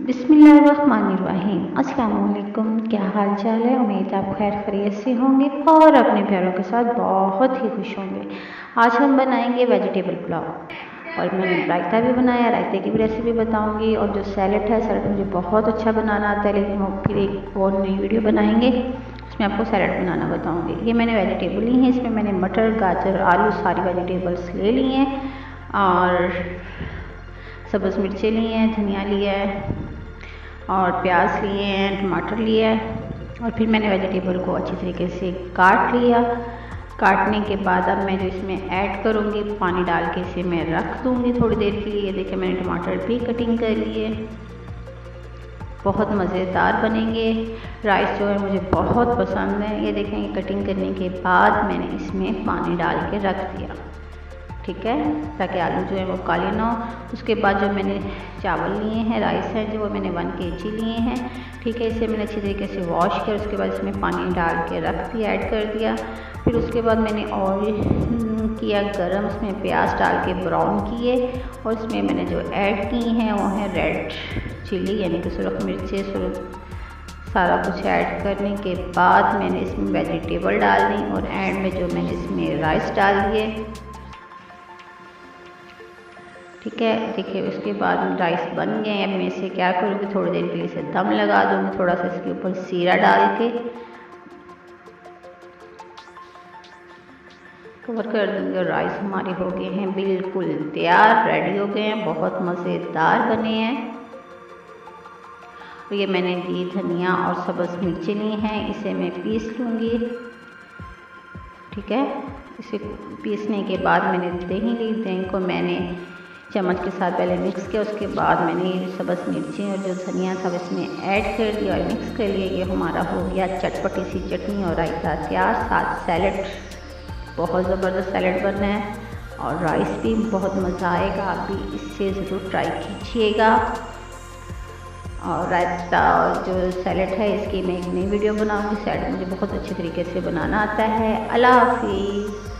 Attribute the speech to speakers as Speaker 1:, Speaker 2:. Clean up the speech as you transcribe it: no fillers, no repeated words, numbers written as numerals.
Speaker 1: बिस्मिल्लाहिर्रहमानिर्रहीम। अस्सलाम वालेकुम। क्या हाल चाल है? उम्मीद आप खैर खैरियत से होंगे और अपने प्यारों के साथ बहुत ही खुश होंगे। आज हम बनाएंगे वेजिटेबल पुलाव और मैंने रायता भी बनाया, रायते की भी रेसिपी बताऊंगी। और जो सैलड है, सैलड मुझे बहुत अच्छा बनाना आता है, लेकिन वो फिर एक और नई वीडियो बनाएंगे, इसमें आपको सैलड बनाना बताऊंगी। ये मैंने वेजिटेबल ली हैं, इसमें मैंने मटर, गाजर, आलू सारी वेजिटेबल्स ले ली हैं और सब्ज़ मिर्चें ली हैं, धनिया लिया है और प्याज लिए हैं, टमाटर लिया है। और फिर मैंने वेजिटेबल को अच्छी तरीके से काट लिया। काटने के बाद अब मैं जो इसमें ऐड करूँगी, पानी डाल के इसे मैं रख दूँगी थोड़ी देर के लिए। देखिए मैंने टमाटर भी कटिंग कर लिए, बहुत मज़ेदार बनेंगे। राइस जो है मुझे बहुत पसंद है। ये देखें, ये कटिंग करने के बाद मैंने इसमें पानी डाल के रख दिया, ठीक है, ताकि आलू जो है वो काले ना हो। उसके बाद जो मैंने चावल लिए हैं, राइस हैं जो, वो मैंने 1 kg लिए हैं, ठीक है। इसे मैंने अच्छी तरीके से वॉश किया, उसके बाद इसमें पानी डाल के रख दिया, ऐड कर दिया। फिर उसके बाद मैंने ऑयल किया गरम, उसमें प्याज डाल के ब्राउन किए और इसमें मैंने जो ऐड की हैं वो है रेड चिली, यानी कि सुरख मिर्चें, सारा कुछ ऐड करने के बाद मैंने इसमें वेजिटेबल डाल दी और एंड में जो मैंने इसमें राइस डाल दिए, ठीक है। देखिए उसके बाद राइस बन गए। अब मैं इसे क्या करूँगी, थोड़ी देर के लिए इसे दम लगा दूँगी, थोड़ा सा इसके ऊपर सीरा डाल के कवर कर दूँगी। और राइस हमारे हो गए हैं बिल्कुल तैयार, रेडी हो गए हैं, बहुत मज़ेदार बने हैं। और ये मैंने दी धनिया और सब्ज़ मिर्चें ली हैं, इसे मैं पीस लूँगी, ठीक है। इसे पीसने के बाद मैंने दही ली, दही को मैंने चम्मच के साथ पहले मिक्स किया, उसके बाद मैंने सब्ज़ मिर्चें और जो धनिया था इसमें ऐड कर दिया और मिक्स कर लिया। ये हमारा हो गया चटपटी सी चटनी और रायता तैयार, साथ सैलड। बहुत ज़बरदस्त सैलड बनना है और राइस भी बहुत मज़ा आएगा। आप भी इससे ज़रूर ट्राई कीजिएगा। और रायता और जो सैलड है इसकी मैं एक नई वीडियो बनाऊँगी। सैलड मुझे बहुत अच्छे तरीके से बनाना आता है। अल्लाह हाफिज़।